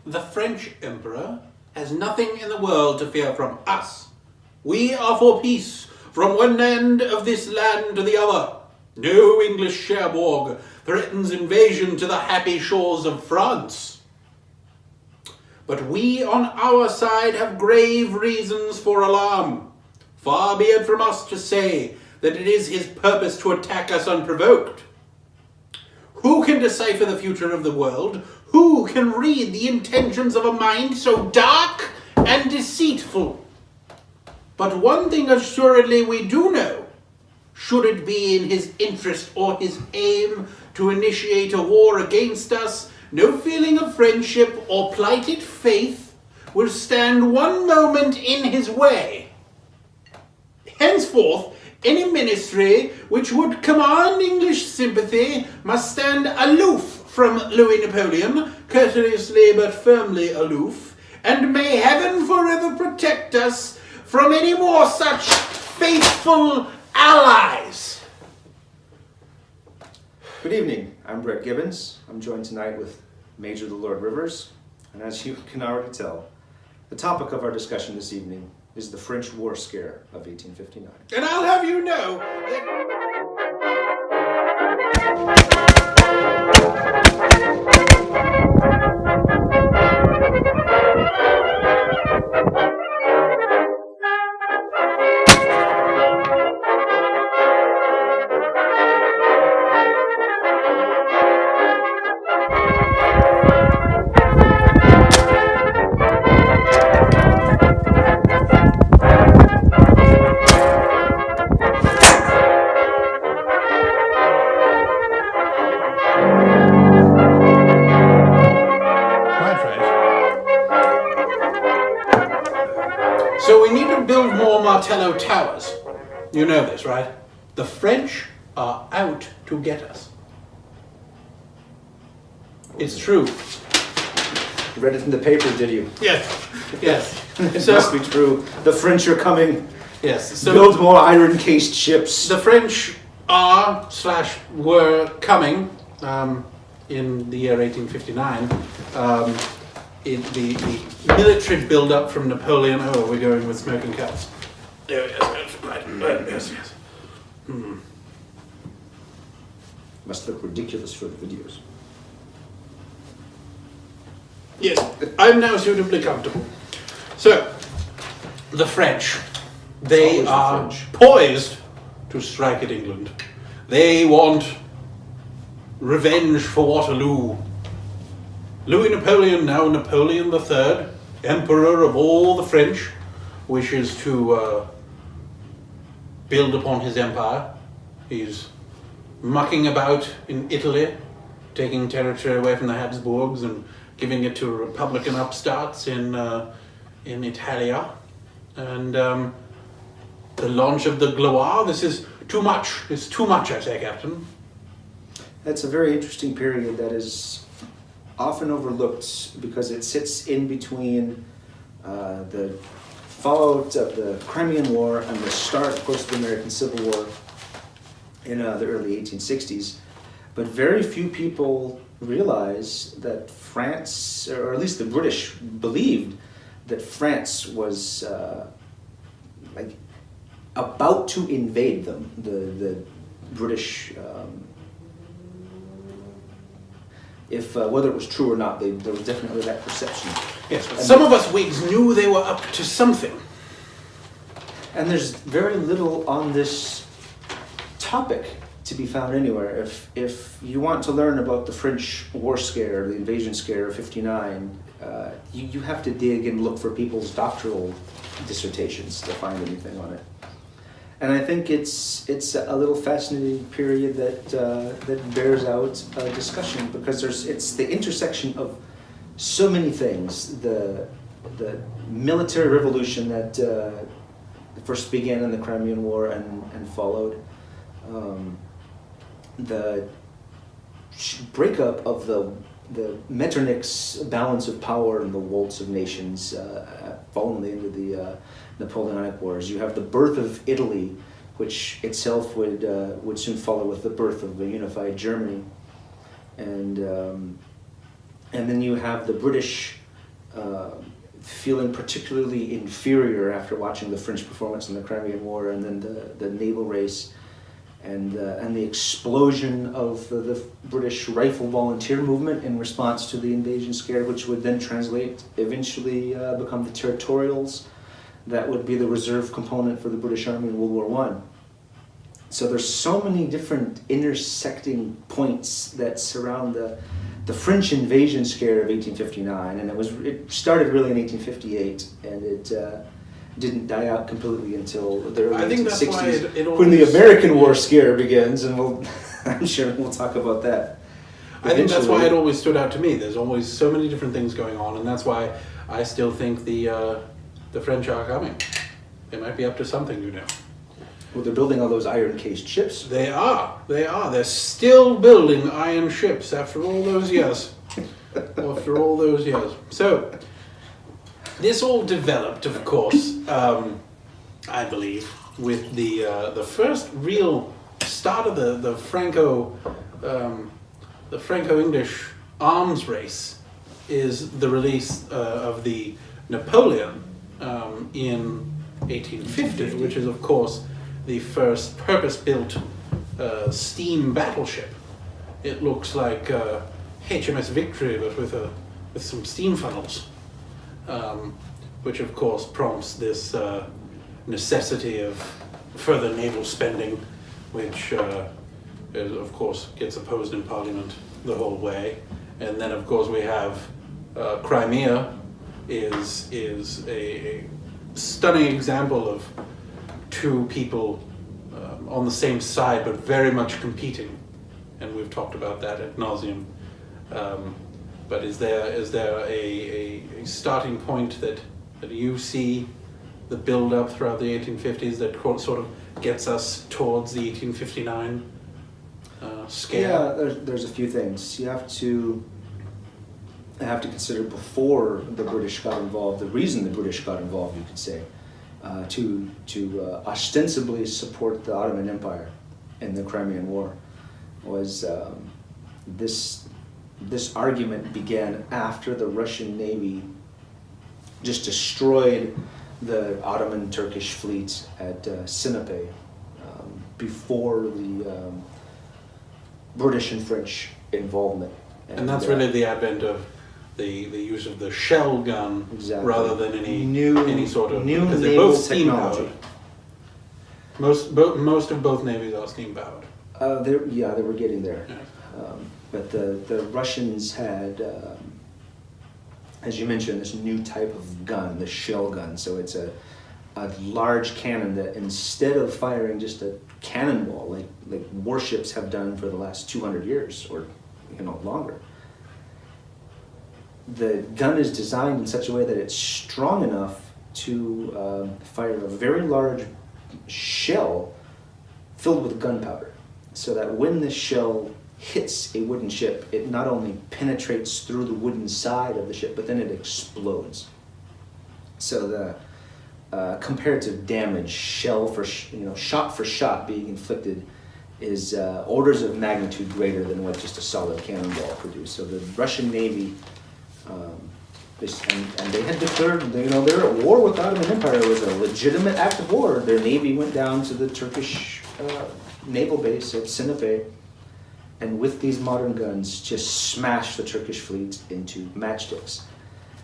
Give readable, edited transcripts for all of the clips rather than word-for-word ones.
The French Emperor has nothing in the world to fear from us. We are for peace from one end of this land to the other. No English Cherbourg threatens invasion to the happy shores of France. But we on our side have grave reasons for alarm. Far be it from us to say that it is his purpose to attack us unprovoked. Who can decipher the future of the world? Who can read the intentions of a mind so dark and deceitful? But one thing assuredly we do know. Should it be in his interest or his aim to initiate a war against us, no feeling of friendship or plighted faith will stand one moment in his way. Henceforth, any ministry which would command English sympathy must stand aloof from Louis Napoleon, courteously but firmly aloof, and may heaven forever protect us from any more such faithful allies. Good evening, I'm Brett Gibbons. I'm joined tonight with Major the Lord Rivers, and as you can already tell, the topic of our discussion this evening is the French War Scare of 1859. And I'll have you know that... So we need to build more Martello towers. You know this, right? The French are out to get us. It's true. You read it in the paper, did you? Yes, yes. It must be true. The French are coming. Yes. So build more iron-cased ships. the French were coming in the year 1859. The military build-up from Napoleon. Oh, we're going with smoking caps. There, yes, right. Yes. Must look ridiculous for the videos. Yes, I'm now suitably comfortable. So, the French, they Always the are French. poised to strike at England. They want revenge for Waterloo. Louis Napoleon, now Napoleon III, Emperor of all the French, wishes to build upon his empire. He's mucking about in Italy, taking territory away from the Habsburgs and giving it to Republican upstarts in Italia. And the launch of the Gloire, this is too much. It's too much, I say, Captain. That's a very interesting period that is often overlooked because it sits in between the fallout of the Crimean War and the start, of course, of the American Civil War in the early 1860s. But very few people realize that France, or at least the British, believed that France was about to invade them. The British, whether it was true or not, there was definitely that perception. Yes, but some of us Whigs knew they were up to something. And there's very little on this topic to be found anywhere. If you want to learn about the French War Scare, the invasion scare of 59, you have to dig and look for people's doctoral dissertations to find anything on it. And I think it's a little fascinating period that bears out discussion because it's the intersection of so many things. The military revolution that first began in the Crimean War and followed. The breakup of the Metternich's balance of power and the waltz of nations following the end of the Napoleonic Wars. You have the birth of Italy, which itself would soon follow with the birth of a unified Germany, and then you have the British feeling particularly inferior after watching the French performance in the Crimean War, and then the naval race, and the explosion of the British rifle volunteer movement in response to the invasion scare, which would then translate, eventually become the territorials. That would be the reserve component for the British Army in World War I. So there's so many different intersecting points that surround the French invasion scare of 1859, and it started really in 1858, and it didn't die out completely until the early 1860s, when the American War scare begins, and I'm sure we'll talk about that. I think that's why it always stood out to me. There's always so many different things going on, and that's why I still think the French are coming. They might be up to something, you know. Well, they're building all those iron-cased ships. They are. They're still building iron ships after all those years. So, this all developed, of course, I believe, with the first real start of the Franco-English arms race is the release of the Napoleon in 1850, which is, of course, the first purpose-built steam battleship. It looks like HMS Victory, but with some steam funnels, which of course prompts this necessity of further naval spending, which of course gets opposed in Parliament the whole way. And then of course we have Crimea is a stunning example of two people on the same side but very much competing, and we've talked about that ad nauseum. But is there a starting point that you see the build up throughout the 1850s that sort of gets us towards the 1859 scale? Yeah, there's a few things you have to consider before the British got involved. The reason the British got involved, you could say, to ostensibly support the Ottoman Empire in the Crimean War, was this argument began after the Russian Navy just destroyed the Ottoman Turkish fleet at Sinope, before the British and French involvement. And that's really the advent of the use of the shell gun, exactly, rather than any sort of new because they're both steam powered. Most of both navies are steam powered. They were getting there. Yeah. But the Russians had, as you mentioned, this new type of gun, the shell gun. So it's a large cannon that, instead of firing just a cannonball like warships have done for the last 200 years or longer, the gun is designed in such a way that it's strong enough to fire a very large shell filled with gunpowder, so that when the shell hits a wooden ship, it not only penetrates through the wooden side of the ship, but then it explodes. So the comparative damage, shot for shot being inflicted, is orders of magnitude greater than what just a solid cannonball produced. So the Russian Navy, and they had declared, they're at war with the Ottoman Empire. It was a legitimate act of war. Their navy went down to the Turkish naval base at Sinope, and with these modern guns just smashed the Turkish fleet into matchsticks.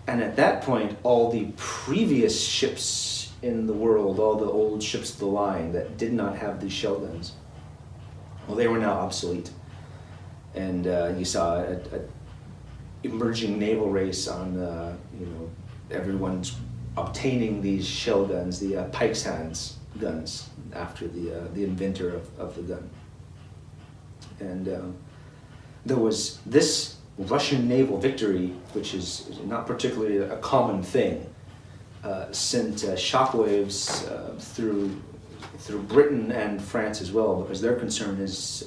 And at that point, all the previous ships in the world, all the old ships of the line that did not have these shell guns, well, they were now obsolete. And you saw a emerging naval race on, everyone's obtaining these shell guns, the Pike's Hands guns, after the inventor of the gun. And there was this Russian naval victory, which is not particularly a common thing, sent shockwaves through Britain and France as well, because their concern is,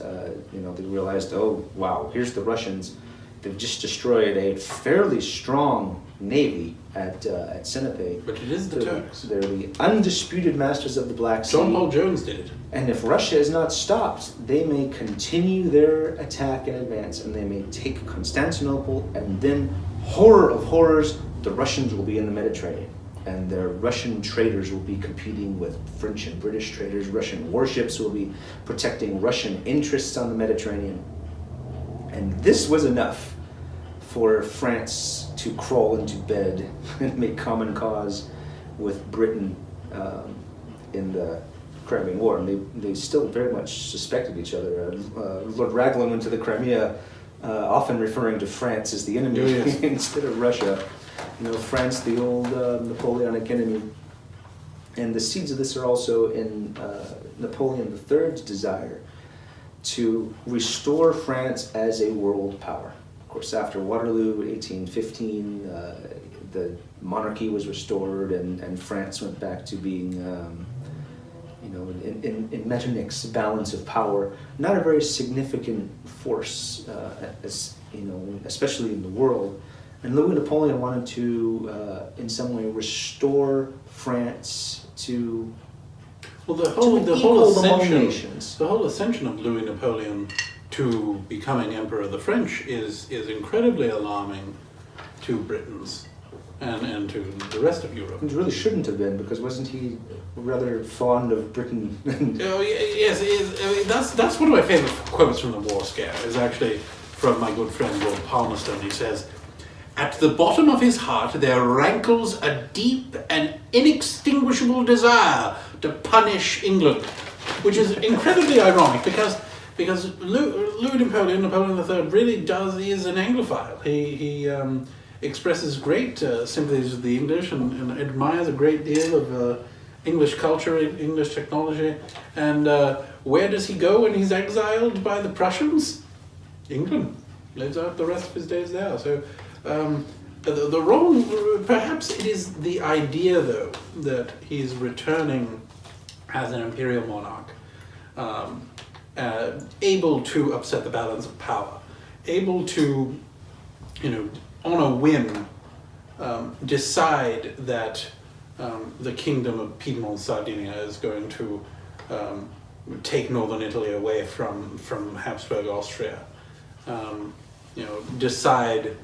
they realized, oh wow, here's the Russians. They've just destroyed a fairly strong navy at Sinope. But it is the Turks. They're the undisputed masters of the Black Sea. John Paul Jones did it. And if Russia is not stopped, they may continue their attack and advance, and they may take Constantinople, and then, horror of horrors, the Russians will be in the Mediterranean, and their Russian traders will be competing with French and British traders. Russian warships will be protecting Russian interests on the Mediterranean. And this was enough for France to crawl into bed and make common cause with Britain in the Crimean War. And they still very much suspected each other. Lord Raglan went to the Crimea, often referring to France as the enemy instead of Russia. You know, France, the old Napoleonic enemy. And the seeds of this are also in Napoleon III's desire to restore France as a world power. Of course, after Waterloo, 1815, the monarchy was restored, and France went back to being, in Metternich's balance of power, not a very significant force, especially in the world. And Louis Napoleon wanted to, in some way, restore France to the whole ascension of Louis Napoleon to becoming Emperor of the French is incredibly alarming to Britons and to the rest of Europe. It really shouldn't have been, because wasn't he rather fond of Britain? Oh, yes, that's one of my favorite quotes from the war scare, is actually from my good friend Lord Palmerston. He says, "At the bottom of his heart there rankles a deep and inextinguishable desire to punish England," which is incredibly ironic because Louis Napoleon III really is an Anglophile. He expresses great sympathies with the English and admires a great deal of English culture, English technology. And where does he go when he's exiled by the Prussians? England. Lives out the rest of his days there. So the wrong, perhaps it is the idea, though, that he's returning as an imperial monarch, able to upset the balance of power, able to, on a whim, decide that the kingdom of Piedmont Sardinia is going to take northern Italy away from Habsburg Austria, decide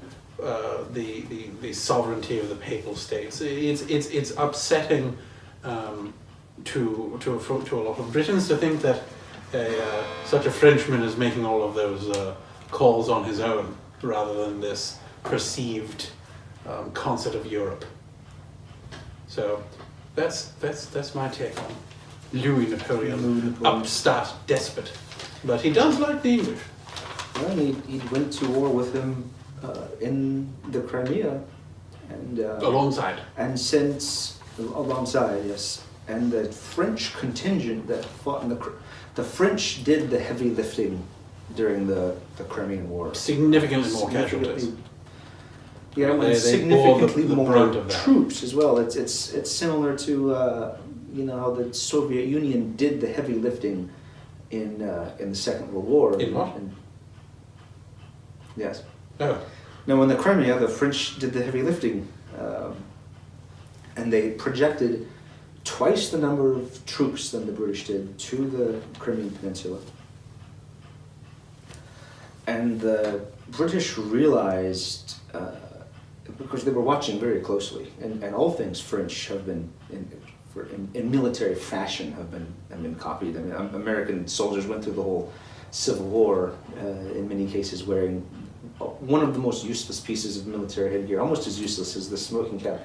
the sovereignty of the Papal States. It's upsetting to a lot of Britons to think that such a Frenchman is making all of those calls on his own, rather than this perceived concert of Europe. So that's my take on Louis Napoleon, upstart despot, but he does like the English. Well, he went to war with him in the Crimea, and alongside. And since alongside, yes, and the French contingent that fought in the French did the heavy lifting during the Crimean War. Significantly more casualties. Yeah, they significantly the more brunt of that. Troops as well. It's similar to how the Soviet Union did the heavy lifting in the Second World War. In what? Yes. Oh. Now, in the Crimea, the French did the heavy lifting, and they projected twice the number of troops than the British did to the Crimean Peninsula. And the British realized, because they were watching very closely, and all things French have been, in military fashion, have been copied. I mean, American soldiers went through the whole Civil War, in many cases wearing one of the most useless pieces of military headgear, almost as useless as the smoking cap.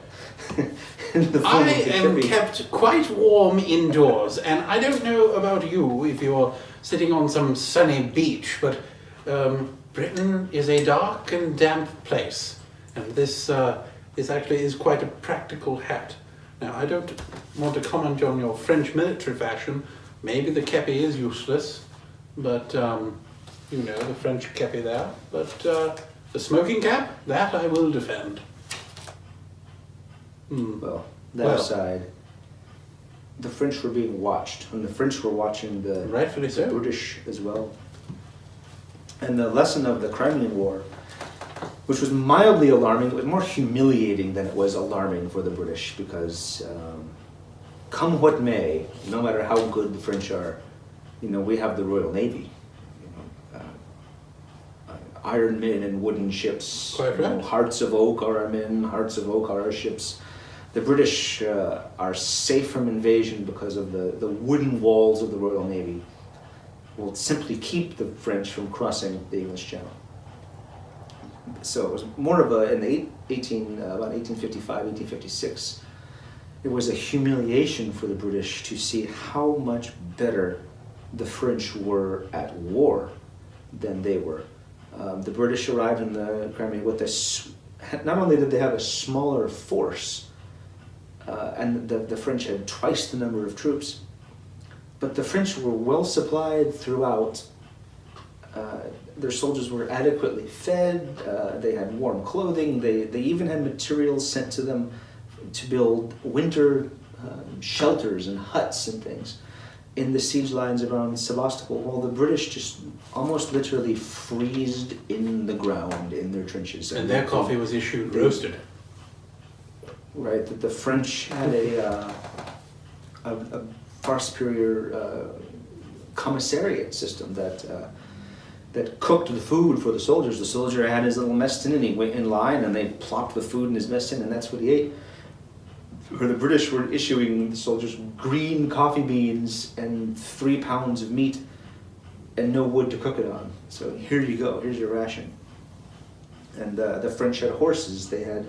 I am kept quite warm indoors, and I don't know about you if you're sitting on some sunny beach, but Britain is a dark and damp place, and this actually is quite a practical hat. Now, I don't want to comment on your French military fashion. Maybe the kepi is useless, but the French kepi there. But the smoking cap, that I will defend. Well, that aside, the French were being watched, and the French were watching the British as well. And the lesson of the Crimean War, which was mildly alarming, it was more humiliating than it was alarming for the British, because come what may, no matter how good the French are, we have the Royal Navy. iron men and wooden ships. Quite right. Hearts of oak are our men, hearts of oak are our ships. The British are safe from invasion because of the wooden walls of the Royal Navy will simply keep the French from crossing the English Channel. So it was more of a, in the about 1855, 1856, it was a humiliation for the British to see how much better the French were at war than they were. The British arrived in the Crimea with not only did they have a smaller force, and the French had twice the number of troops, but the French were well supplied throughout. Their soldiers were adequately fed, they had warm clothing, they even had materials sent to them to build winter shelters and huts and things in the siege lines around Sebastopol, while the British just almost literally freezed in the ground in their trenches. And their coffee was issued roasted. Right, that the French had a far superior commissariat system that cooked the food for the soldiers. The soldier had his little mess tin and he went in line and they plopped the food in his mess tin and that's what he ate. Where the British were issuing the soldiers green coffee beans and 3 pounds of meat and no wood to cook it on. So here you go, here's your ration. And the French had horses, they had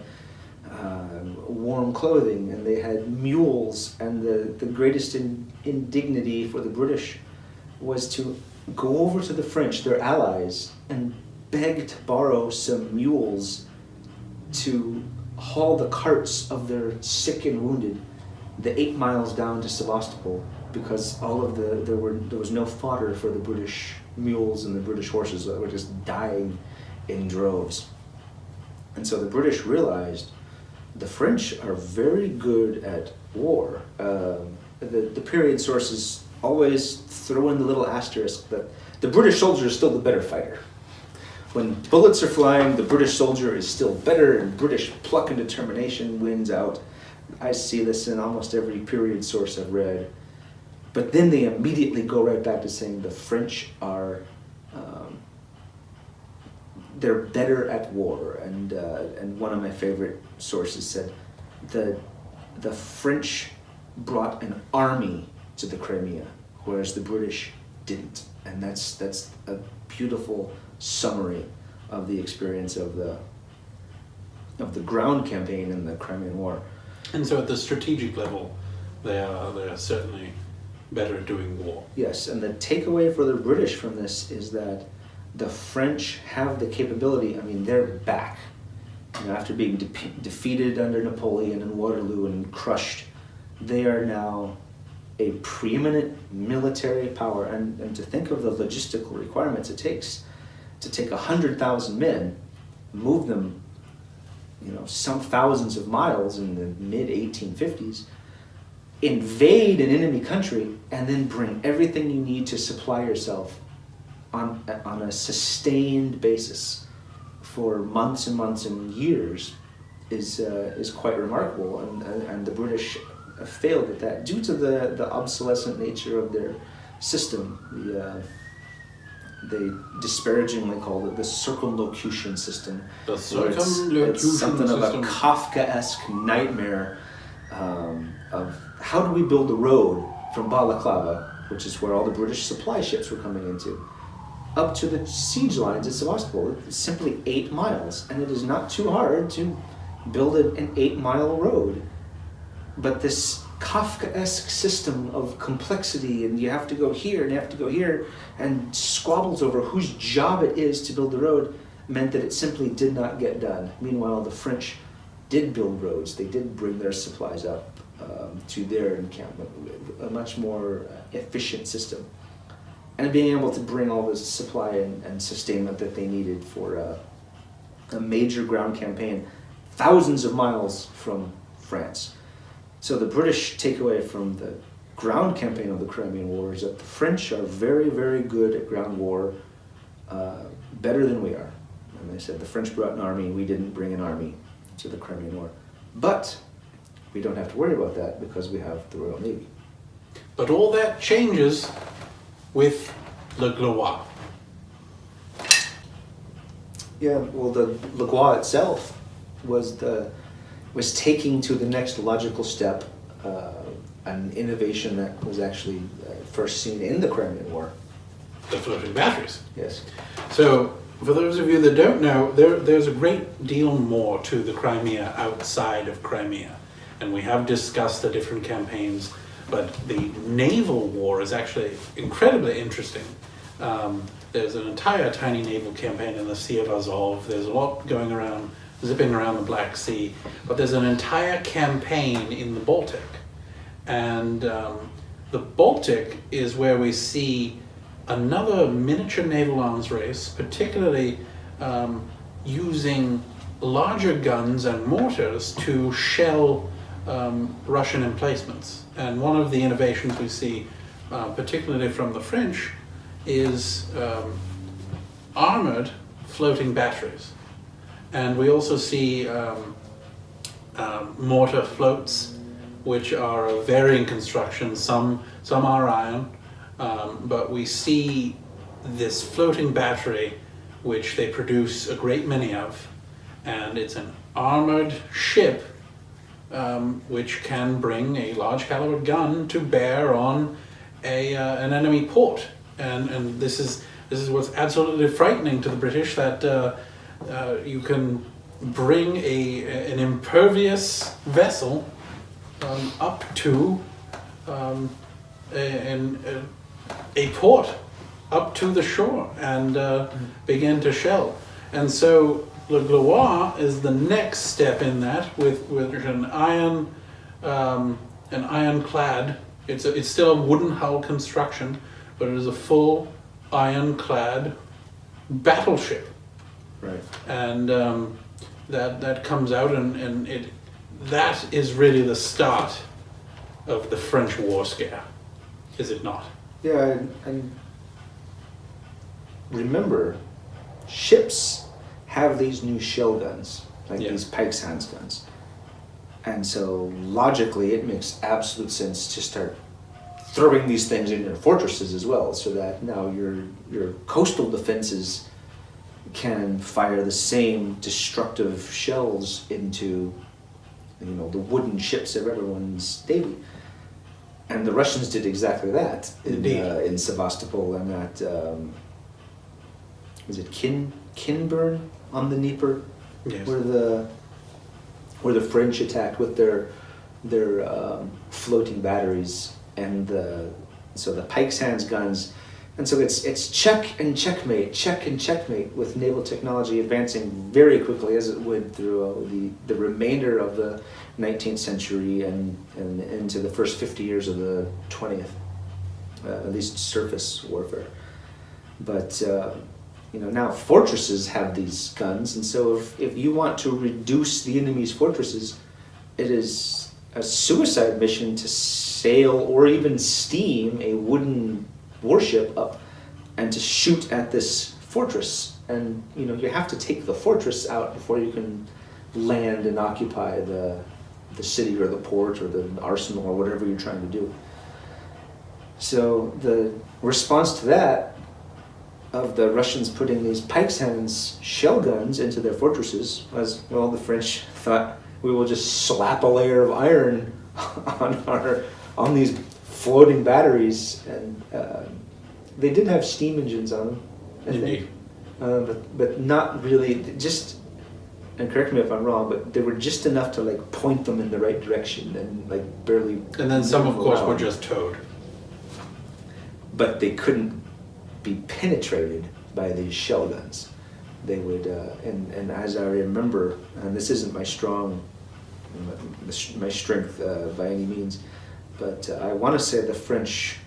warm clothing, and they had mules, and the greatest indignity for the British was to go over to the French, their allies, and beg to borrow some mules to haul the carts of their sick and wounded the 8 miles down to Sebastopol, because there was no fodder for the British mules and the British horses that were just dying in droves. And so the British realized the French are very good at war. The period sources always throw in the little asterisk that the British soldier is still the better fighter. When bullets are flying, the British soldier is still better, and British pluck and determination wins out. I see this in almost every period source I've read. But then they immediately go right back to saying the French are they're better at war, and one of my favorite sources said the French brought an army to the Crimea, whereas the British didn't, and that's a beautiful summary of the experience of the ground campaign in the Crimean War. And so at the strategic level, they are certainly better at doing war. Yes, and the takeaway for the British from this is that the French have the capability. I mean, they're back. After being defeated under Napoleon and Waterloo and crushed, they are now a preeminent military power. And to think of the logistical requirements it takes to take 100,000 men, move them, some thousands of miles in the mid-1850s, invade an enemy country, and then bring everything you need to supply yourself on a sustained basis for months and months and years is quite remarkable, and the British failed at that due to the obsolescent nature of their system. They disparagingly called it the circumlocution system. The circumlocution it's something system. of a Kafkaesque nightmare of how do we build a road from Balaclava, which is where all the British supply ships were coming into, up to the siege lines at Sebastopol. It's simply 8 miles, and it is not too hard to build an 8-mile road. But this Kafkaesque system of complexity, and you have to go here and you have to go here, and squabbles over whose job it is to build the road, meant that it simply did not get done. Meanwhile, the French did build roads. They did bring their supplies up to their encampment, a much more efficient system. And being able to bring all this supply and sustainment that they needed for a major ground campaign thousands of miles from France. So the British takeaway from the ground campaign of the Crimean War is that the French are very, very good at ground war, better than we are. And they said the French brought an army, we didn't bring an army to the Crimean War. But we don't have to worry about that because we have the Royal Navy. But all that changes with the Gloire. Yeah, well, the Gloire itself was taking to the next logical step an innovation that was actually first seen in the Crimean War. The floating batteries. Yes. So, for those of you that don't know, there's a great deal more to the Crimea outside of Crimea. And we have discussed the different campaigns, but the naval war is actually incredibly interesting. There's an entire tiny naval campaign in the Sea of Azov. There's a lot going around, zipping around the Black Sea, but there's an entire campaign in the Baltic. And the Baltic is where we see another miniature naval arms race, particularly using larger guns and mortars to shell Russian emplacements. And one of the innovations we see, particularly from the French, is armored floating batteries. And we also see mortar floats, which are of varying construction. Some are iron, but we see this floating battery, which they produce a great many of, and it's an armored ship which can bring a large caliber gun to bear on an enemy port. And this is what's absolutely frightening to the British, that you can bring an impervious vessel up to a port, up to the shore, and begin to shell. And so the Gloire is the next step in that, with an ironclad. It's still a wooden hull construction, but it is a full ironclad battleship. Right. And that comes out, and that is really the start of the French war scare, is it not? Yeah, and remember, ships have these new shell guns, like these Pike's Hands guns. And so logically, it makes absolute sense to start throwing these things in your fortresses as well, so that now your coastal defenses can fire the same destructive shells into, the wooden ships of everyone's navy. And the Russians did exactly that in Sevastopol and at was it Kinburn on the Dnieper, Yes. where the French attacked with their floating batteries and so the Pike's Hands guns. And so it's check and checkmate with naval technology advancing very quickly, as it would through the remainder of the 19th century and into the first 50 years of the 20th, at least surface warfare. But now fortresses have these guns, and so if you want to reduce the enemy's fortresses, it is a suicide mission to sail or even steam a wooden warship up and to shoot at this fortress. And you have to take the fortress out before you can land and occupy the city or the port or the arsenal or whatever you're trying to do. So the response to that, of the Russians putting these Pike's Hands shell guns into their fortresses, was, well, the French thought, we will just slap a layer of iron on these floating batteries, and they did have steam engines on them, I think. But not really, just, and correct me if I'm wrong, but they were just enough to point them in the right direction and barely. And then some, of course, were just towed. But they couldn't be penetrated by these shell guns. They would, and as I remember, and this isn't my strength by any means, but I want to say the French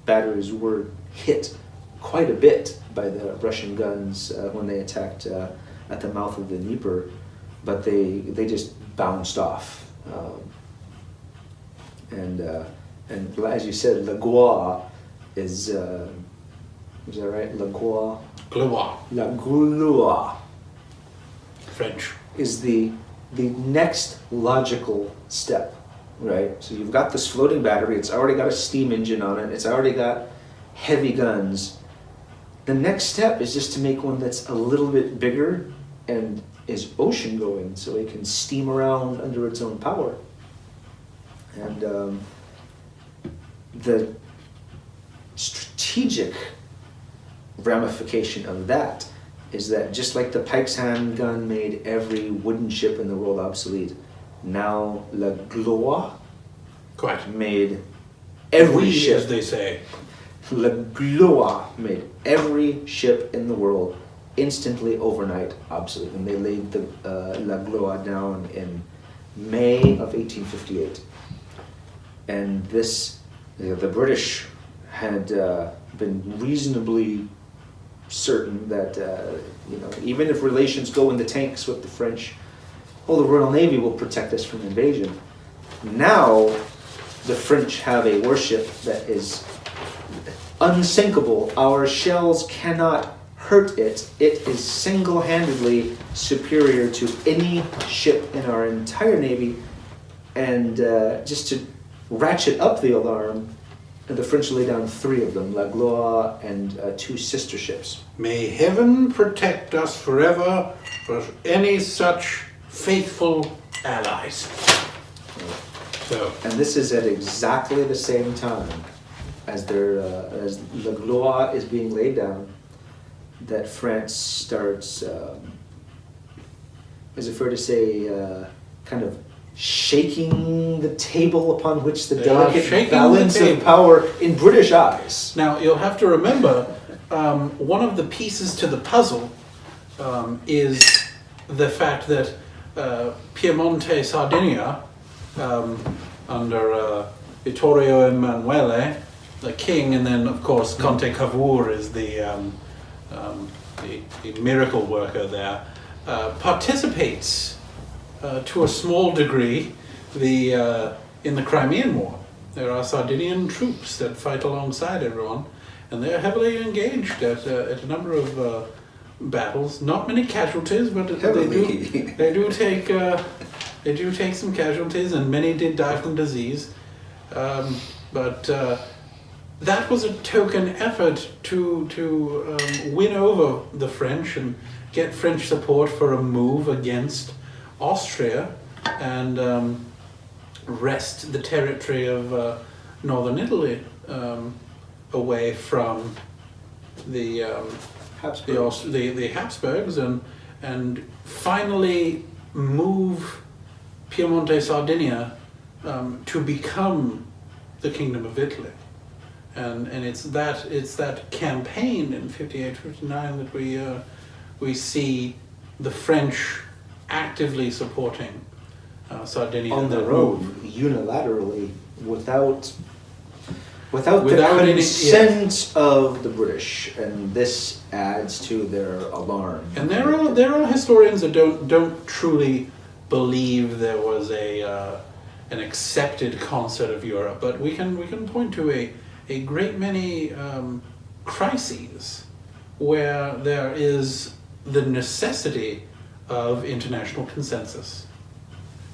batteries were hit quite a bit by the Russian guns when they attacked at the mouth of the Dnieper, but they just bounced off. And as you said, La Gloire is that right? La Gloire? Gloire. La Gloire. French. Is the next logical step, right? So you've got this floating battery, it's already got a steam engine on it, it's already got heavy guns. The next step is just to make one that's a little bit bigger and is ocean going, so it can steam around under its own power. And the strategic ramification of that is that just like the Pike's hand gun made every wooden ship in the world obsolete, now La Gloire Quite. made every ship. As they say. La Gloire made every ship in the world instantly overnight obsolete. And they laid the La Gloire down in May of 1858. And this, the British had been reasonably certain that, even if relations go in the tanks with the French, the Royal Navy will protect us from invasion. Now, the French have a warship that is unsinkable. Our shells cannot hurt it. It is single-handedly superior to any ship in our entire Navy. And just to ratchet up the alarm, the French lay down 3 of them, La Gloire and 2 sister ships. May heaven protect us forever for any such faithful allies. So, And this is at exactly the same time as as La Gloire is being laid down, that France starts, is it fair to say, kind of shaking the table upon which the They are delicate shaking balance the of table. power in British eyes. now you'll have to remember, one of the pieces to the puzzle is the fact that Piemonte, Sardinia, under Vittorio Emanuele, the king, and then of course Conte Cavour is the miracle worker there, participates to a small degree in the Crimean War. There are Sardinian troops that fight alongside everyone, and they're heavily engaged at a number of battles. Not many casualties, but they do take some casualties, and many did die from disease. But that was a token effort to win over the French and get French support for a move against Austria and wrest the territory of northern Italy away from the Habsburgs and finally move Piemonte, Sardinia to become the Kingdom of Italy. And it's that campaign in 58-59 that we see the French actively supporting Sardinia On in their that own, move. unilaterally, without the Without any- consent of the British, and this adds to their alarm. And there are historians that don't truly believe there was an accepted concept of Europe, but we can point to a great many crises where there is the necessity of international consensus,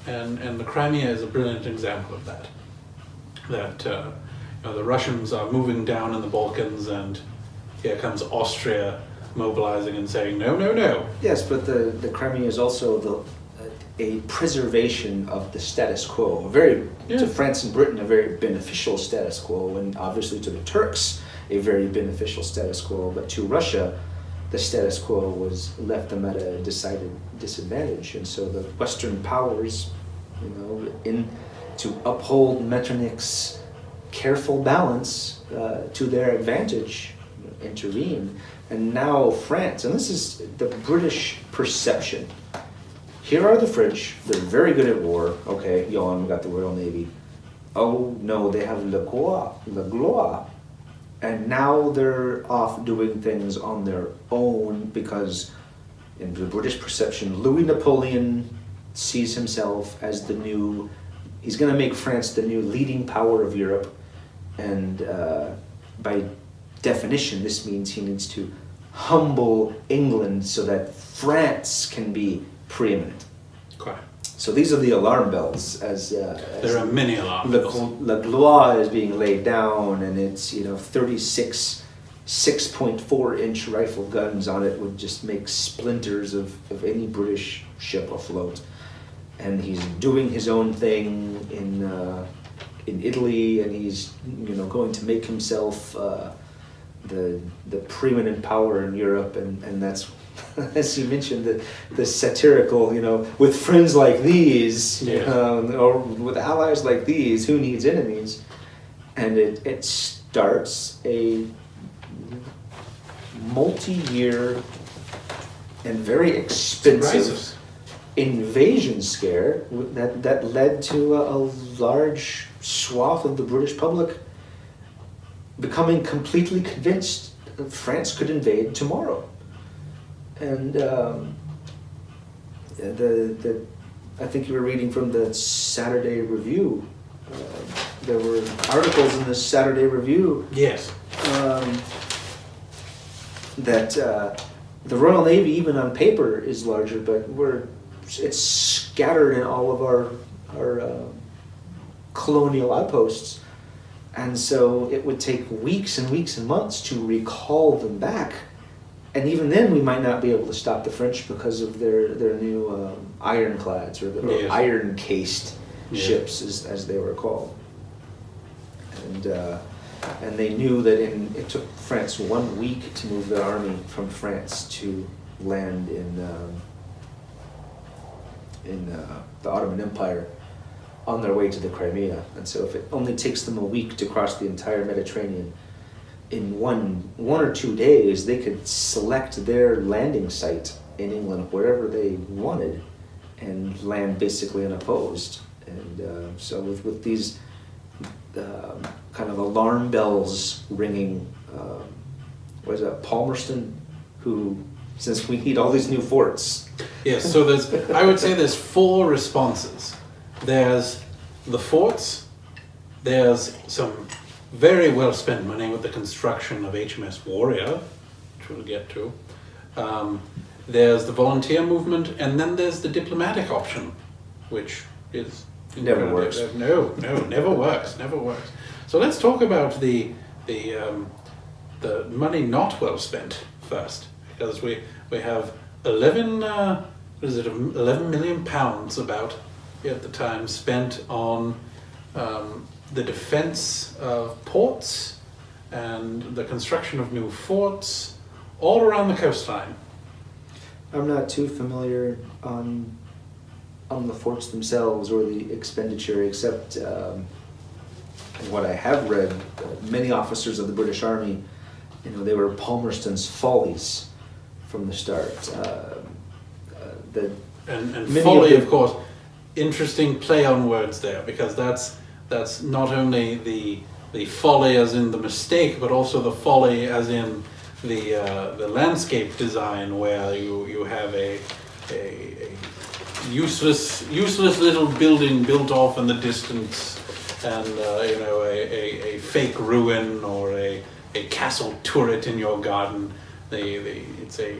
and the Crimea is a brilliant example of that. That the Russians are moving down in the Balkans, and here comes Austria mobilizing and saying no, no, no. Yes, but the Crimea is also a preservation of the status quo, to France and Britain a very beneficial status quo, and obviously to the Turks a very beneficial status quo, but to Russia the status quo was left them at a decided disadvantage, and so the Western powers, to uphold Metternich's careful balance to their advantage, intervene. And now France, and this is the British perception. Here are the French, they're very good at war. Okay, we got the Royal Navy. Oh no, they have La Gloire. And now they're off doing things on their own because, in the British perception, Louis Napoleon sees himself as he's going to make France the new leading power of Europe. And by definition, this means he needs to humble England so that France can be preeminent. Okay. So these are the alarm bells There are many alarm bells. La Gloire is being laid down, and it's 36 6.4-inch rifle guns on it would just make splinters of any British ship afloat. And he's doing his own thing in Italy, and he's going to make himself the preeminent power in Europe, and that's as you mentioned the satirical, with friends like these, or with allies like these, who needs enemies? And it starts a multi-year and very expensive invasion scare that led to a large swath of the British public becoming completely convinced that France could invade tomorrow. And I think you were reading from the Saturday Review. There were articles in the Saturday Review. Yes. That the Royal Navy, even on paper, is larger, but it's scattered in all of our colonial outposts, and so it would take weeks and weeks and months to recall them back. And even then, we might not be able to stop the French because of their new ironclads or iron-cased ships, as they were called. And they knew that it took France 1 week to move their army from France to land in the Ottoman Empire on their way to the Crimea. And so if it only takes them a week to cross the entire Mediterranean, in one or 2 days, they could select their landing site in England, wherever they wanted, and land basically unopposed. And so with these kind of alarm bells ringing, Palmerston, who says we need all these new forts. Yes, so I would say there's 4 responses. There's the forts, there's some very well spent money with the construction of HMS Warrior, which we'll get to. There's the volunteer movement, and then there's the diplomatic option, which is never works. No, never works. So let's talk about the money not well spent first, because we have 11 million pounds about at the time spent on the defense of ports and the construction of new forts all around the coastline. I'm not too familiar on the forts themselves or the expenditure, except what I have read. Many officers of the British Army, they were Palmerston's follies from the start. And folly, of course, interesting play on words there, because that's not only the folly as in the mistake, but also the folly as in the landscape design, where you have a useless little building built off in the distance, and a fake ruin or a castle turret in your garden. It's a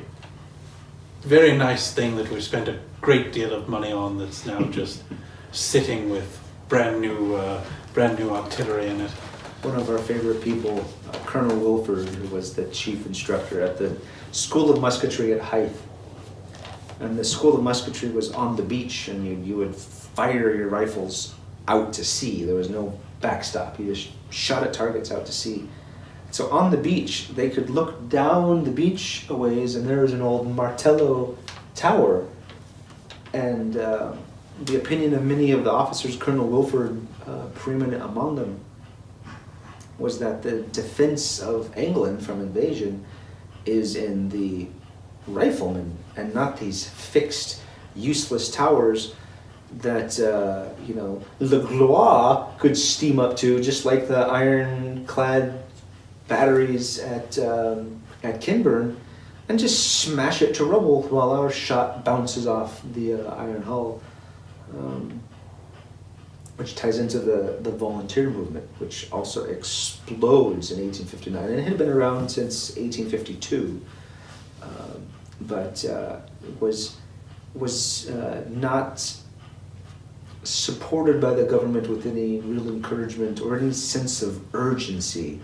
very nice thing that we've spent a great deal of money on, that's now just sitting with brand new artillery in it. One of our favorite people, Colonel Wilford, who was the chief instructor at the School of Musketry at Hythe. And the School of Musketry was on the beach, and you would fire your rifles out to sea. There was no backstop. You just shot at targets out to sea. So on the beach, they could look down the beach a ways, and there was an old Martello tower. And the opinion of many of the officers, Colonel Wilford preeminent among them, was that the defense of England from invasion is in the riflemen and not these fixed, useless towers that the Gloire could steam up to, just like the ironclad batteries at Kinburn, and just smash it to rubble while our shot bounces off the iron hull. Which ties into the volunteer movement, which also explodes in 1859, and it had been around since 1852, but was not supported by the government with any real encouragement or any sense of urgency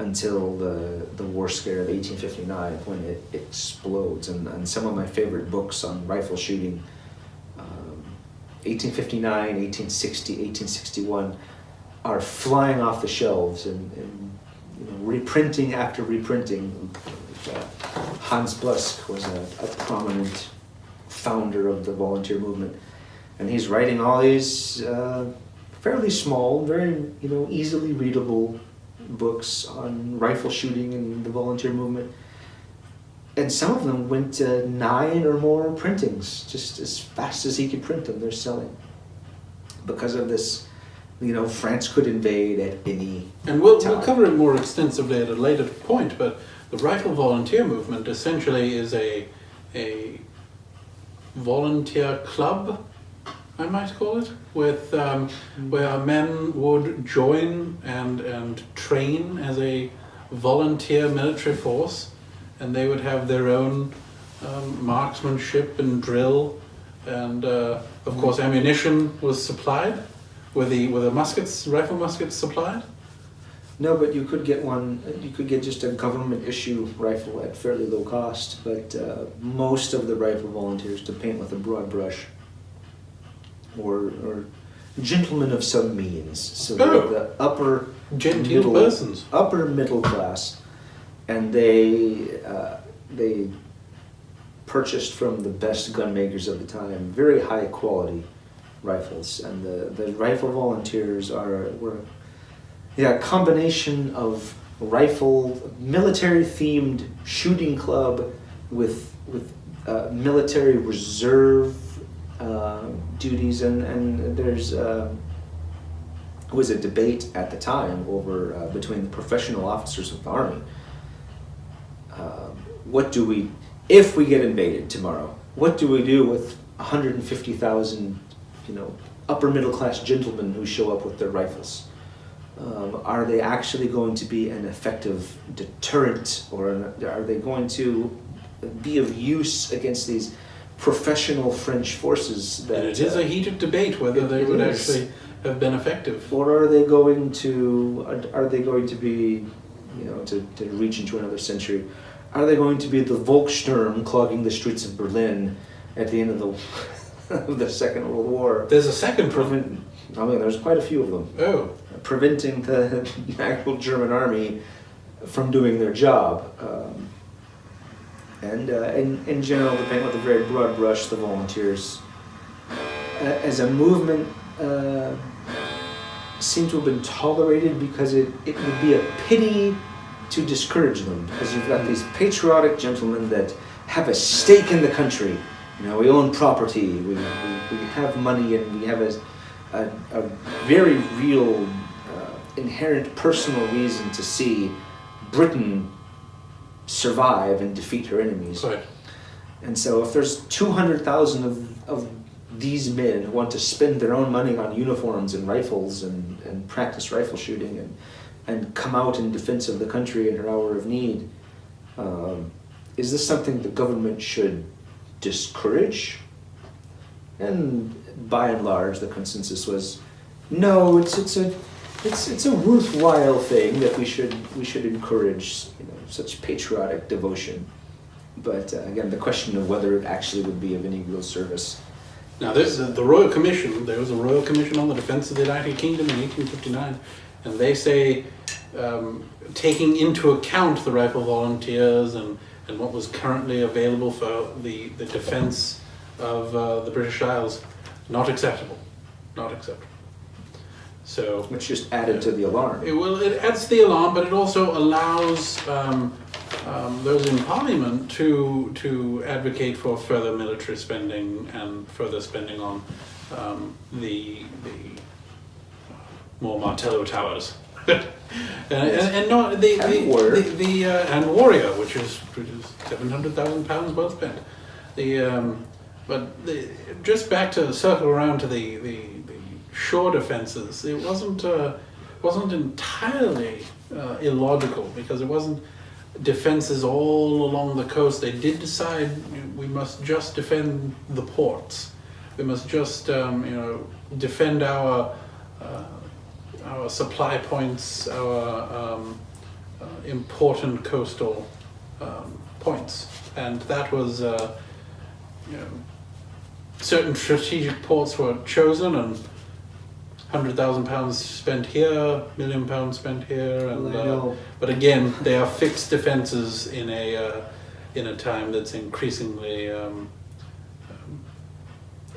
until the war scare of 1859, when it explodes. And some of my favorite books on rifle shooting, 1859, 1860, 1861, are flying off the shelves and reprinting after reprinting. Hans Busk was a prominent founder of the volunteer movement, and he's writing all these fairly small, very easily readable books on rifle shooting and the volunteer movement. And some of them went to 9 or more printings, just as fast as he could print them. They're selling because of this. France could invade at any And we'll time. cover it more extensively at a later point, but the rifle volunteer movement essentially is a volunteer club, I might call it, with where men would join and train as a volunteer military force, and they would have their own marksmanship and drill, and of course ammunition was supplied. Were the muskets, rifle muskets, supplied? No, but you could get one. You could get just a government issue rifle at fairly low cost. But most of the rifle volunteers to paint with a broad brush, or gentlemen of some means. So the upper Genteel persons. upper middle class, and they purchased from the best gun makers of the time, very high quality rifles. And the rifle volunteers were a combination of military themed shooting club with military reserve duties, and there's was a debate at the time over between the professional officers of the army. What do we, if we get invaded tomorrow, what do we do with 150,000, upper middle class gentlemen who show up with their rifles? Are they actually going to be an effective deterrent, or are they going to be of use against these professional French forces? And it is a heated debate whether they would actually have been effective. Or are they going to be, to reach into another century, are they going to be the Volkssturm clogging the streets of Berlin at the end of the Second World War? There's a second There's quite a few of them. Oh. Preventing the actual German army from doing their job. And in general, the paint with a very broad brush, the volunteers, as a movement, seem to have been tolerated because it would be a pity to discourage them, because you've got these patriotic gentlemen that have a stake in the country. We own property, we have money, and we have a very real, inherent personal reason to see Britain survive and defeat her enemies. Right. And so if there's 200,000 of these men who want to spend their own money on uniforms and rifles and practice rifle shooting and come out in defense of the country in her hour of need, is this something the government should discourage? And by and large, the consensus was, no, it's a worthwhile thing that we should encourage, such patriotic devotion. But again, the question of whether it actually would be of any real service. Now, there's the Royal Commission. There was a Royal Commission on the Defence of the United Kingdom in 1859, and they say, taking into account the rifle volunteers and what was currently available for the defence of the British Isles, not acceptable. Not acceptable. So, Which just added to the alarm. It adds to the alarm, but it also allows those in Parliament to advocate for further military spending and further spending on the more Martello towers, and not and Warrior, which is £700,000 well spent. Just back to circle around to the shore defences, it wasn't entirely illogical, because it wasn't defences all along the coast. They did decide we must just defend the ports. We must just defend our supply points, our important coastal points, and that was, certain strategic ports were chosen, and £100,000 spent here, £1,000,000 spent here, and but again, they are fixed defences in a time that's increasingly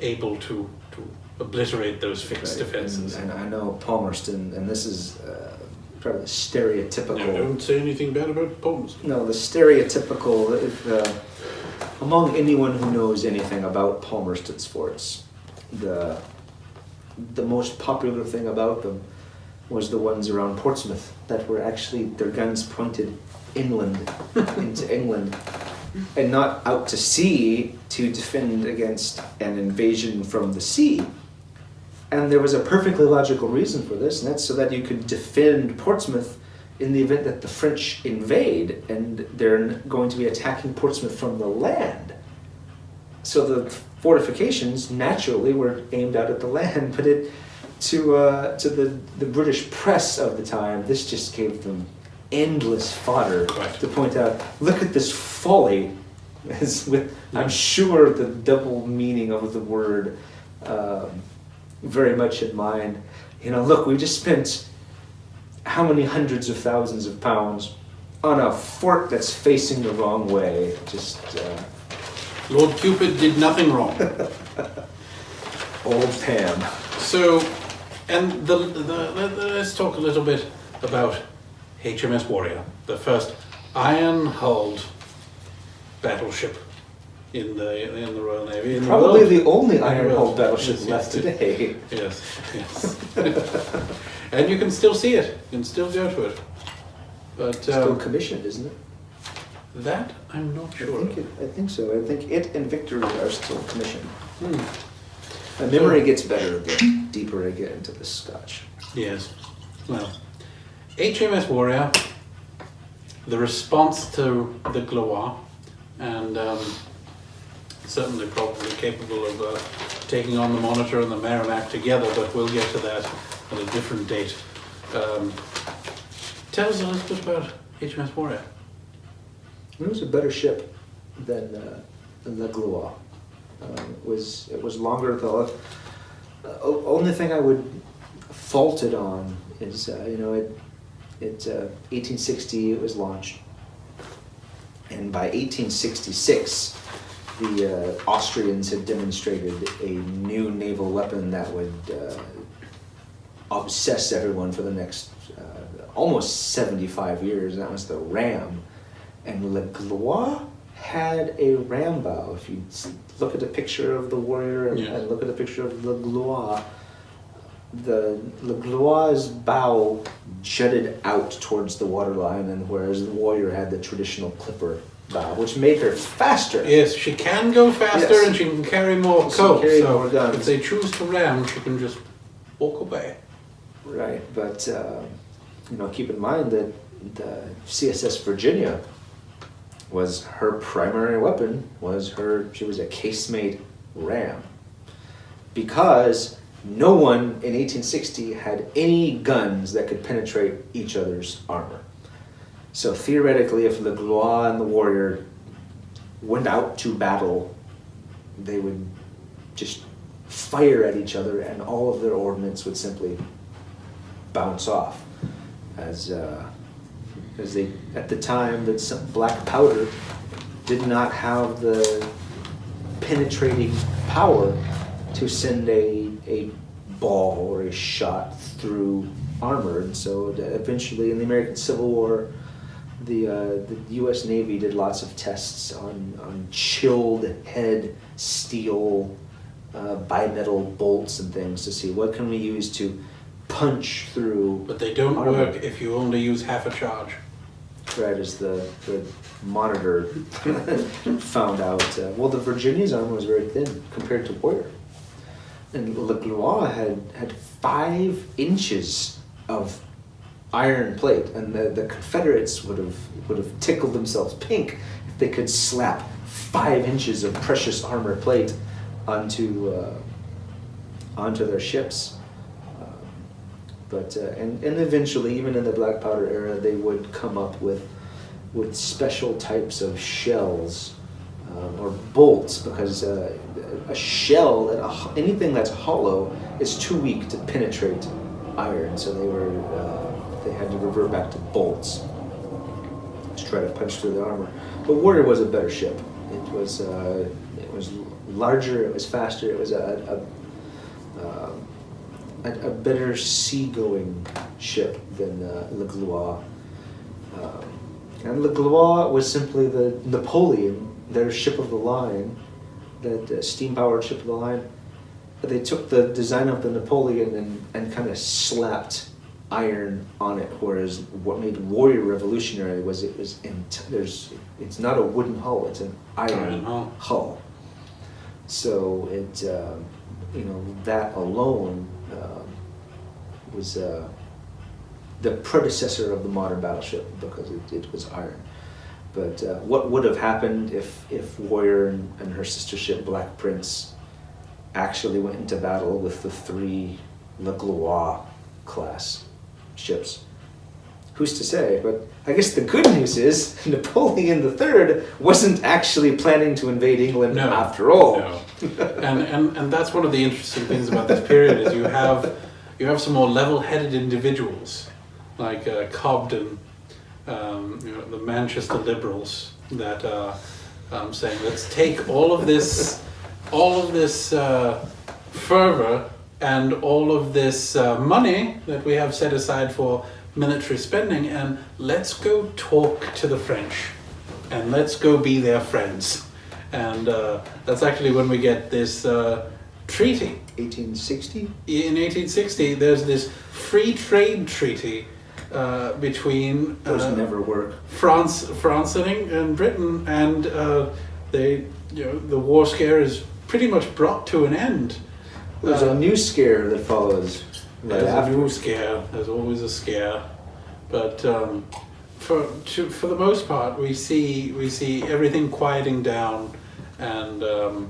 able to obliterate those fixed defences. And I know Palmerston, and this is probably the stereotypical. No, don't say anything bad about Palmerston. No, the stereotypical. Among anyone who knows anything about Palmerston's forts, the most popular thing about them was the ones around Portsmouth that were actually their guns pointed inland into England and not out to sea to defend against an invasion from the sea. And there was a perfectly logical reason for this, and that's so that you could defend Portsmouth in the event that the French invade and they're going to be attacking Portsmouth from the land. So the fortifications naturally were aimed out at the land, but to the British press of the time, this just gave them endless fodder to point out, look at this folly, I'm sure the double meaning of the word very much in mind. Look, we just spent how many hundreds of thousands of pounds on a fort that's facing the wrong way. Lord Cupid did nothing wrong. Old Pam. So, and let's talk a little bit about HMS Warrior, the first iron-hulled battleship in the Royal Navy. Probably the only iron-hulled battleship left today. Yes. And you can still see it. You can still go to it. But still commissioned, isn't it? That I'm not sure. I think so. I think it and Victory are still commissioned. My memory gets better the deeper I get into the Scotch. Yes. Well, HMS Warrior, the response to the Gloire, and certainly probably capable of taking on the Monitor and the Merrimack together, but we'll get to that at a different date. Tell us a little bit about HMS Warrior. It was a better ship than the Gloire. It was longer though. Only thing I would fault it on is 1860 it was launched, and by 1866 the Austrians had demonstrated a new naval weapon that would obsess everyone for the next almost 75 years, and that was the ram. And Le Gloire had a ram bow. If you look at a picture of the Warrior and look at a picture of Le Gloire, the Le Gloire's bow jutted out towards the waterline, and whereas the Warrior had the traditional clipper bow, which made her faster. Yes, she can go faster, and she can carry more coal. More guns. If they choose to ram, she can just walk away. Right, but keep in mind that the CSS Virginia was her primary weapon. She was a casemate ram, because no one in 1860 had any guns that could penetrate each other's armor. So theoretically, if the Gloire and the Warrior went out to battle, they would just fire at each other, and all of their ordnance would simply bounce off, as they, at the time, that some black powder did not have the penetrating power to send a ball or a shot through armor. And so eventually in the American Civil War, the U.S. Navy did lots of tests on chilled head steel bimetal bolts and things to see what can we use to punch through. But they don't armor. work if you only use half a charge. Right, as the Monitor found out. The Virginia's armor was very thin compared to Warrior. And Le Gloire had 5 inches of iron plate, and the Confederates would have tickled themselves pink if they could slap 5 inches of precious armor plate onto their ships. But and eventually, even in the black powder era, they would come up with special types of shells or bolts, because a shell, anything that's hollow, is too weak to penetrate iron. So they had to revert back to bolts to try to punch through the armor. But Warrior was a better ship. It was larger. It was faster. It was a better seagoing ship than the Gloire. And the Gloire was simply the Napoleon, their ship of the line, that steam-powered ship of the line. But they took the design of the Napoleon and kind of slapped iron on it, whereas what made Warrior revolutionary was it's not a wooden hull, it's an iron hull. So it that alone was the predecessor of the modern battleship, because it was iron. But what would have happened if Warrior and her sister ship Black Prince actually went into battle with the 3 Le Gloire class ships? Who's to say? But I guess the good news is Napoleon III wasn't actually planning to invade England after all. No. and that's one of the interesting things about this period, is you have some more level-headed individuals like Cobden, the Manchester Liberals, that are saying, let's take all of this fervor and all of this money that we have set aside for military spending, and let's go talk to the French, and let's go be their friends. And that's actually when we get this treaty. 1860? In 1860, there's this free trade treaty between those never work. France and Britain, and the war scare is pretty much brought to an end. There's a new scare that follows. There's a new scare. There's always a scare, but for the most part, we see everything quieting down, and the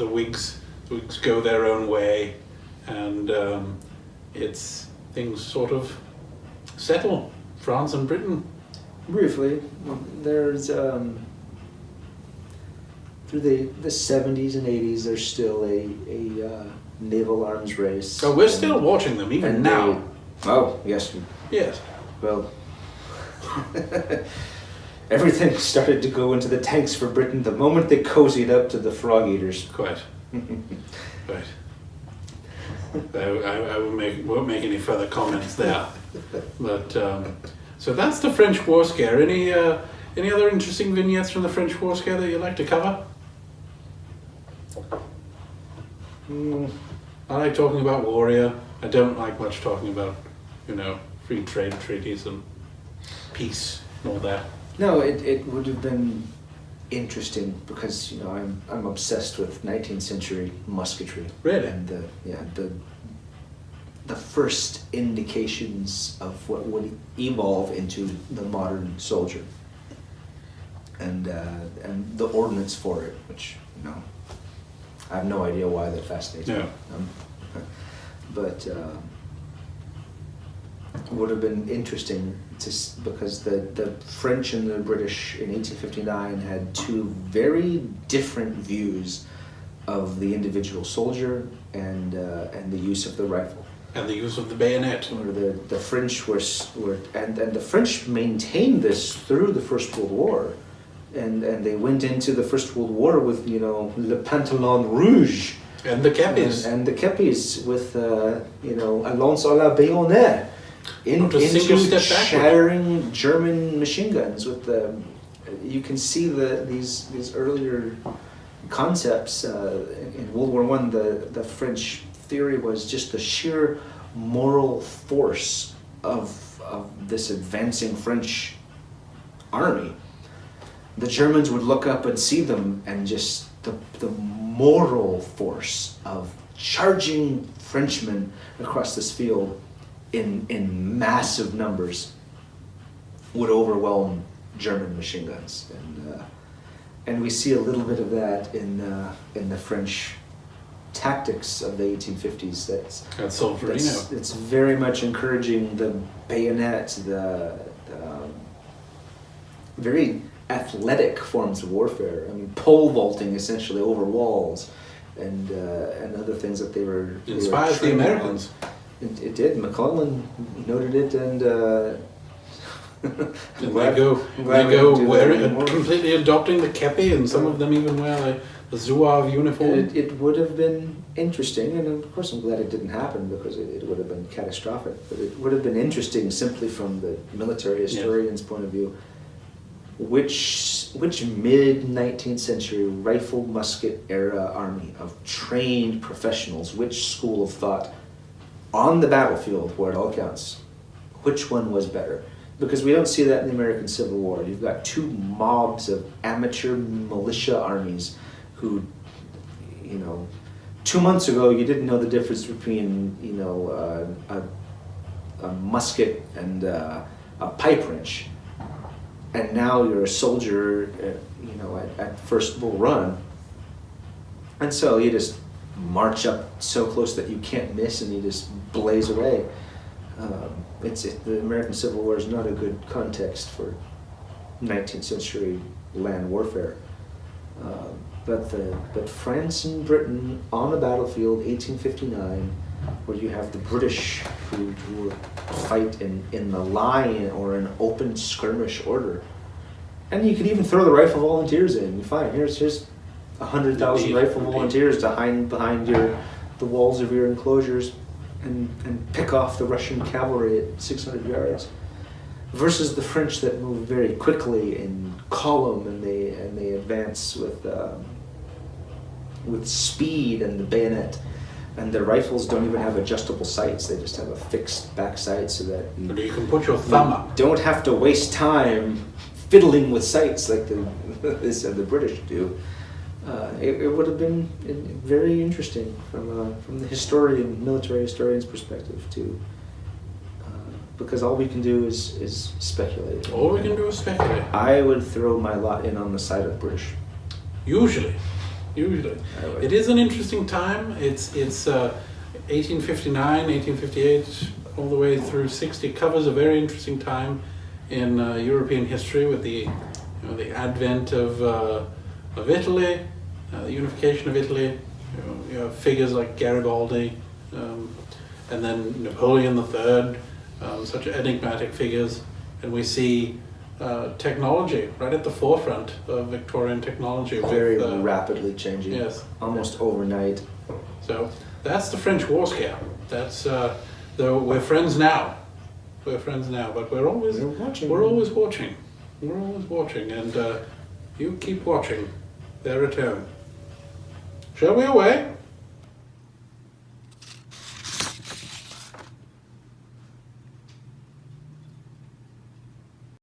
Whigs go their own way, and it's things sort of settle. France and Britain. Briefly, there's through the 70s and 80s, there's still a naval arms race. So we're still watching them even now. Oh yes. Yes. Well, everything started to go into the tanks for Britain the moment they cozied up to the frog eaters. Quite. Right. I won't make any further comments there. But so that's the French war scare. Any other interesting vignettes from the French war scare that you'd like to cover? I like talking about Warrior. I don't like much talking about, free trade treaties and peace and all that. No, it would have been interesting, because I'm obsessed with 19th century musketry. Really? And the first indications of what would evolve into the modern soldier, and the ordnance for it, which I have no idea why that fascinates me. But it would have been interesting because the French and the British in 1859 had 2 very different views of the individual soldier and the use of the rifle. And the use of the bayonet. Or the French were and the French maintained this through the First World War. And they went into the First World War with, le pantalon rouge. And the kepis. And the kepis with, allons à la bayonet. Into shattering German machine guns with you can see these earlier concepts in World War I. The French theory was just the sheer moral force of this advancing French army. The Germans would look up and see them, and just the moral force of charging Frenchmen across this field in massive numbers would overwhelm German machine guns, and we see a little bit of that in the French tactics of the 1850s. That's Solferino. It's very much encouraging the bayonet, the very athletic forms of warfare. I mean, pole vaulting essentially over walls, and other things that they were Inspires the Americans. It did. McClellan noted it, and they go completely adopting the kepi, and some of them even wear like the zouave uniform. It would have been interesting, and of course I'm glad it didn't happen, because it would have been catastrophic. But it would have been interesting simply from the military historian's point of view. Which mid-19th century rifle musket era army of trained professionals, which school of thought on the battlefield where it all counts, which one was better? Because we don't see that in the American Civil War. You've got two mobs of amateur militia armies who, 2 months ago you didn't know the difference between, a musket and a pipe wrench. And now you're a soldier, at First Bull Run. And so you just march up so close that you can't miss, and you just blaze away. The American Civil War is not a good context for 19th century land warfare. But France and Britain on a battlefield, 1859, where you have the British who fight in the line or in open skirmish order. And you could even throw the rifle volunteers in. You find here's 100,000 rifle volunteers to hide behind the walls of your enclosures and pick off the Russian cavalry at 600 yards. Versus the French that move very quickly in column, and they advance with speed and the bayonet. And their rifles don't even have adjustable sights. They just have a fixed back sight, so that you can put your thumb up. Don't have to waste time fiddling with sights like the British do. It would have been very interesting from the military historian's perspective too. Because all we can do is speculate. All we can do is speculate. I would throw my lot in on the side of British. Usually. It is an interesting time. It's 1859, 1858, all the way through 60. Covers a very interesting time in European history with the advent of Italy, the unification of Italy. You have figures like Garibaldi, and then Napoleon III, such enigmatic figures, and we see technology right at the forefront of Victorian technology. Very rapidly changing. Yes. Almost overnight. So that's the French war scare. That's though we're friends now. But we're always watching. We're always watching, and you keep watching their return. Shall we away?